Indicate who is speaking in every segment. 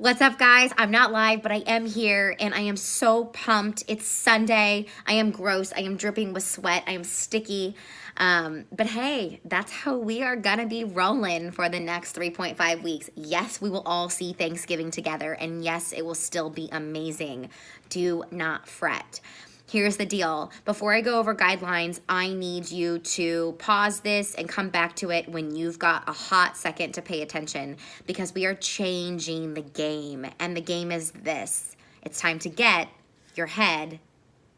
Speaker 1: What's up, guys? I'm not live, but I am here and I am so pumped. It's Sunday. I am gross. I am dripping with sweat. I am sticky. But hey, that's how we are gonna be rolling for the next 3.5 weeks. Yes, we will all see Thanksgiving together, and yes, it will still be amazing. Do not fret. Here's the deal. Before I go over guidelines, I need you to pause this and come back to it when you've got a hot second to pay attention, because we are changing the game. And the game is this. It's time to get your head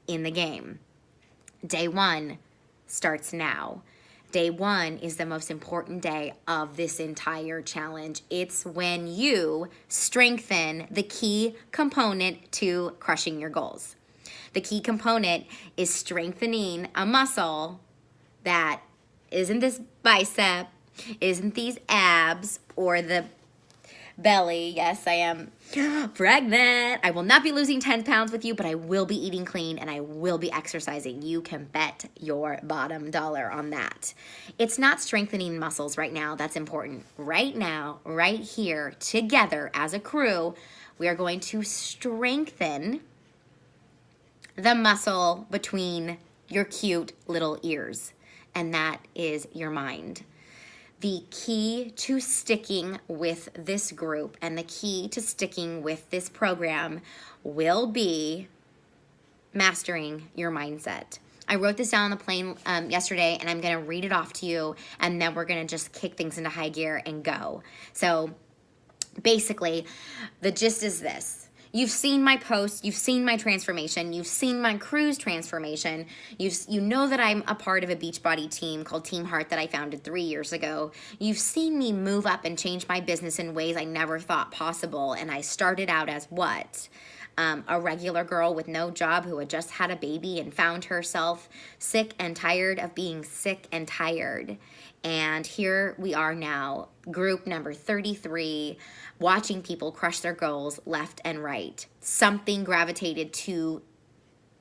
Speaker 1: in the game. Day one starts now. Day one is the most important day of this entire challenge. It's when you strengthen the key component to crushing your goals. The key component is strengthening a muscle that isn't this bicep, isn't these abs, or the belly. Yes, I am pregnant. I will not be losing 10 pounds with you, but I will be eating clean and I will be exercising. You can bet your bottom dollar on that. It's not strengthening muscles right now that's important. Right now, right here, together as a crew, we are going to strengthen the muscle between your cute little ears, and that is your mind. The key to sticking with this group and the key to sticking with this program will be mastering your mindset. I wrote this down on the plane yesterday, and I'm going to read it off to you, and then we're going to just kick things into high gear and go. So basically, the gist is this. You've seen my posts, you've seen my transformation, you've seen my crew's transformation. You know that I'm a part of a Beachbody team called Team Heart that I founded 3 years ago. You've seen me move up and change my business in ways I never thought possible. And I started out as what? A regular girl with no job who had just had a baby and found herself sick and tired of being sick and tired. And here we are now, group number 33, watching people crush their goals left and right. Something gravitated to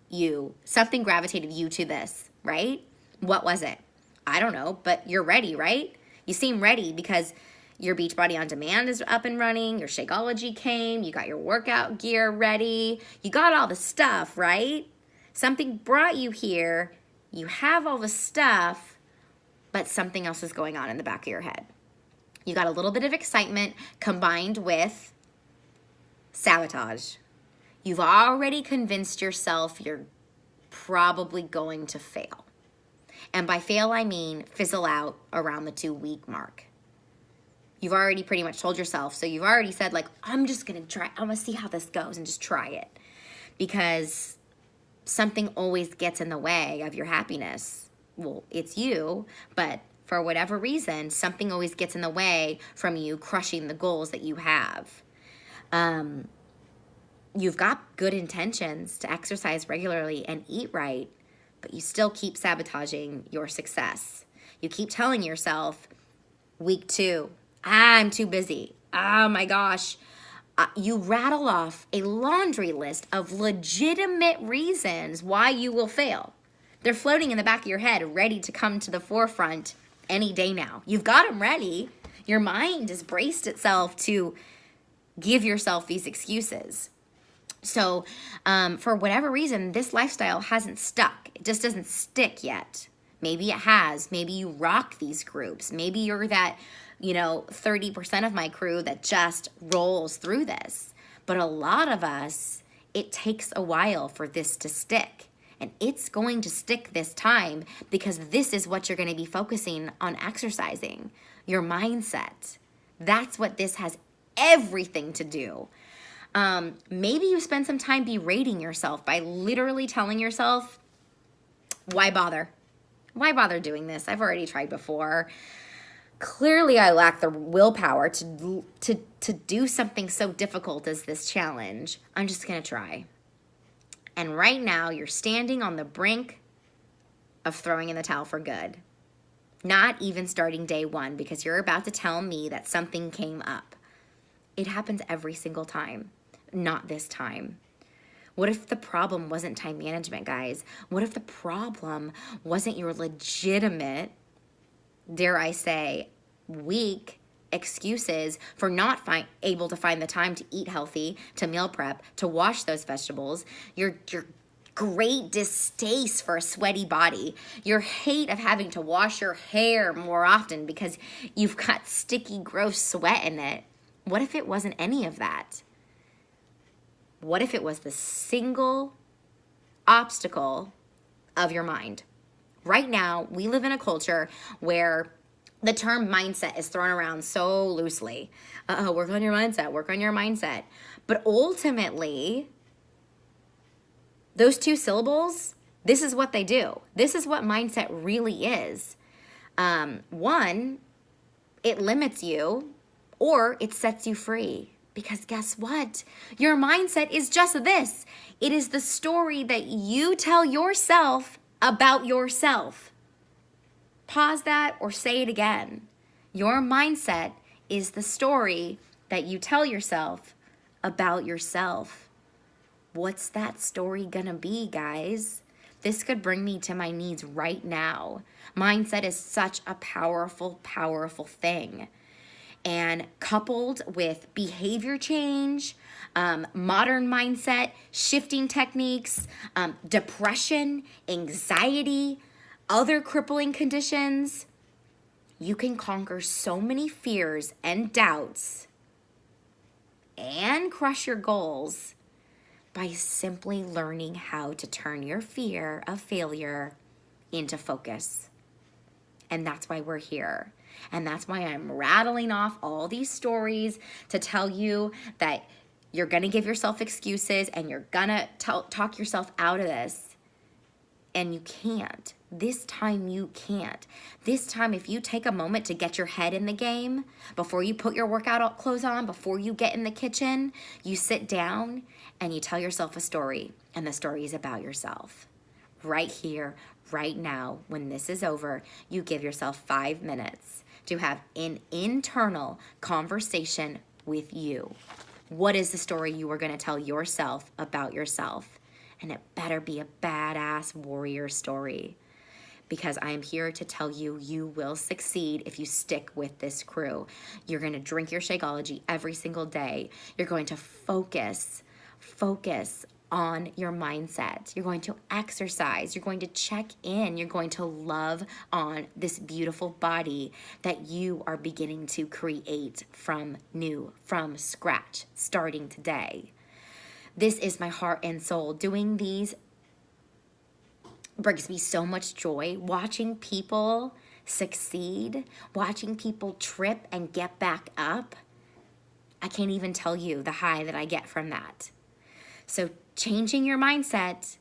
Speaker 1: you. Something gravitated you to this, right? What was it? I don't know, but you're ready, right? You seem ready because your Beachbody On Demand is up and running. Your Shakeology came. You got your workout gear ready. You got all the stuff, right? Something brought you here. You have all the stuff, but something else is going on in the back of your head. You got a little bit of excitement combined with sabotage. You've already convinced yourself you're probably going to fail. And by fail, I mean fizzle out around the 2-week mark. You've already pretty much told yourself, so you've already said, like, I'm just going to try. I'm going to see how this goes and just try it. Because something always gets in the way of your happiness. Well, it's you, but for whatever reason, something always gets in the way from you crushing the goals that you have. You've got good intentions to exercise regularly and eat right, but you still keep sabotaging your success. You keep telling yourself, week 2, I'm too busy. Oh my gosh. You rattle off a laundry list of legitimate reasons why you will fail. They're floating in the back of your head, ready to come to the forefront any day now. You've got them ready. Your mind has braced itself to give yourself these excuses. So for whatever reason, this lifestyle hasn't stuck. It just doesn't stick yet. Maybe it has. Maybe you rock these groups. Maybe you're that 30% of my crew that just rolls through this. But a lot of us, it takes a while for this to stick. And it's going to stick this time because this is what you're going to be focusing on exercising, your mindset. That's what this has everything to do. Maybe you spend some time berating yourself by literally telling yourself, why bother? Why bother doing this? I've already tried before. Clearly, I lack the willpower to do something so difficult as this challenge. I'm just going to try. And right now, you're standing on the brink of throwing in the towel for good. Not even starting day 1, because you're about to tell me that something came up. It happens every single time. Not this time. What if the problem wasn't time management, guys? What if the problem wasn't your legitimate, dare I say, weak excuses for not able to find the time to eat healthy, to meal prep, to wash those vegetables, your great distaste for a sweaty body, your hate of having to wash your hair more often because you've got sticky, gross sweat in it. What if it wasn't any of that? What if it was the single obstacle of your mind? Right now, we live in a culture where the term mindset is thrown around so loosely. Work on your mindset, work on your mindset. But ultimately, those two syllables, this is what they do. This is what mindset really is. One, it limits you or it sets you free. Because guess what? Your mindset is just this. It is the story that you tell yourself about yourself. Pause that or say it again. Your mindset is the story that you tell yourself about yourself. What's that story gonna be, guys? This could bring me to my knees right now. Mindset is such a powerful, powerful thing. And coupled with behavior change, modern mindset, shifting techniques, depression, anxiety, other crippling conditions, you can conquer so many fears and doubts and crush your goals by simply learning how to turn your fear of failure into focus. And that's why we're here. And that's why I'm rattling off all these stories to tell you that you're going to give yourself excuses and you're going to talk yourself out of this. And you can't. This time you can't. This time, if you take a moment to get your head in the game, before you put your workout clothes on, before you get in the kitchen, you sit down and you tell yourself a story. And the story is about yourself. Right here, right now, when this is over, you give yourself 5 minutes to have an internal conversation with you. What is the story you are going to tell yourself about yourself? And it better be a badass warrior story, because I am here to tell you, you will succeed if you stick with this crew. You're going to drink your Shakeology every single day. You're going to focus on your mindset. You're going to exercise. You're going to check in. You're going to love on this beautiful body that you are beginning to create from scratch, starting today. This is my heart and soul. Doing these brings me so much joy. Watching people succeed, watching people trip and get back up. I can't even tell you the high that I get from that. So changing your mindset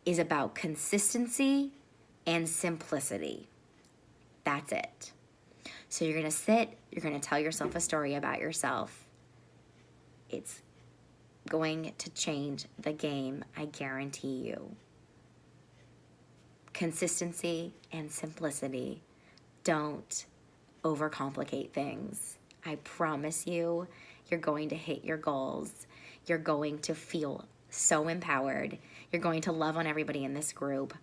Speaker 1: is about consistency and simplicity. That's it. So you're going to sit, you're going to tell yourself a story about yourself. It's going to change the game, I guarantee you. Consistency and simplicity. Don't overcomplicate things. I promise you, you're going to hit your goals. You're going to feel so empowered. You're going to love on everybody in this group.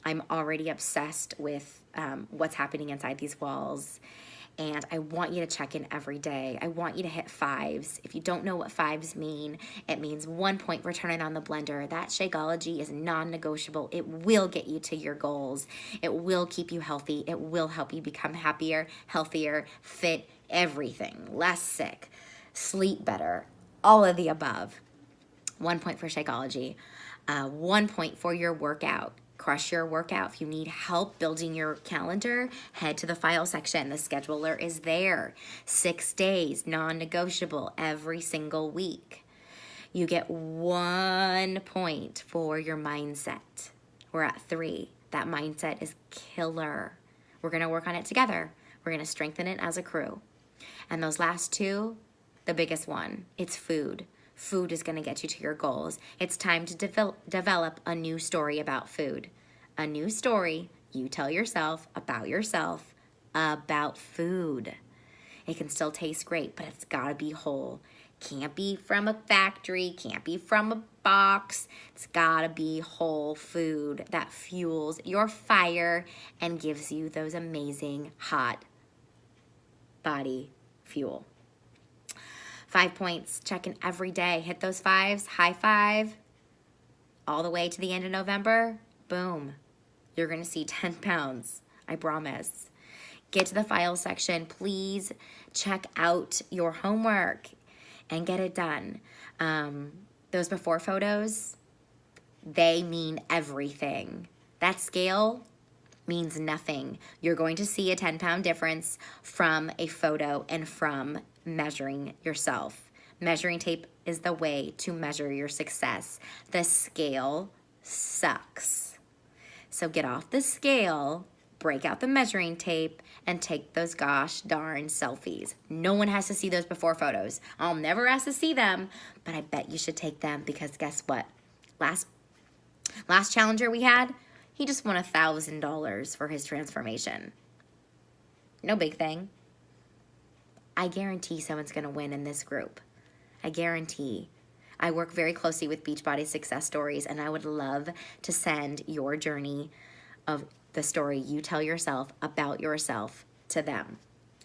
Speaker 1: I'm already obsessed with what's happening inside these walls. And I want you to check in every day. I want you to hit 5s. If you don't know what 5s mean, it means 1 point for turning on the blender. That Shakeology is non-negotiable. It will get you to your goals. It will keep you healthy. It will help you become happier, healthier, fit, everything. Less sick, sleep better, all of the above. 1 point for Shakeology. 1 point for your workout. Crush your workout. If you need help building your calendar, head to the file section. The scheduler is there. 6 days, non-negotiable, every single week. You get 1 point for your mindset. We're at 3. That mindset is killer. We're going to work on it together. We're going to strengthen it as a crew. And those last 2, the biggest one, it's food. Food is going to get you to your goals. It's time to develop a new story about food. A new story you tell yourself about food. It can still taste great, but it's got to be whole. Can't be from a factory, can't be from a box. It's got to be whole food that fuels your fire and gives you those amazing hot body fuel. 5 points, check in every day. Hit those fives, high five, all the way to the end of November. Boom. You're going to see 10 pounds. I promise. Get to the file section. Please check out your homework and get it done. Those before photos, they mean everything. That scale means nothing. You're going to see a 10-pound difference from a photo and from measuring yourself. Measuring tape is the way to measure your success. The scale sucks. So get off the scale, break out the measuring tape, and take those gosh darn selfies. No one has to see those before photos. I'll never ask to see them, but I bet you should take them because guess what? Last challenger we had, he just won $1,000 for his transformation. No big thing. I guarantee someone's going to win in this group. I guarantee. I work very closely with Beachbody Success Stories, and I would love to send your journey of the story you tell yourself about yourself to them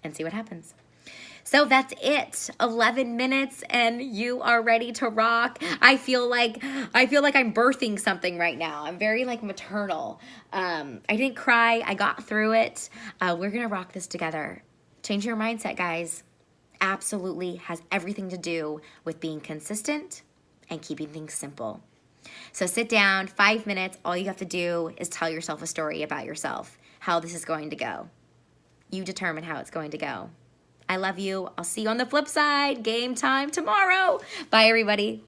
Speaker 1: and see what happens. So that's it. 11 minutes and you are ready to rock. I feel like I'm birthing something right now. I'm very like maternal. I didn't cry. I got through it. We're going to rock this together. Change your mindset, guys. Absolutely has everything to do with being consistent and keeping things simple. So sit down, 5 minutes. All you have to do is tell yourself a story about yourself, how this is going to go. You determine how it's going to go. I love you. I'll see you on the flip side. Game time tomorrow. Bye, everybody.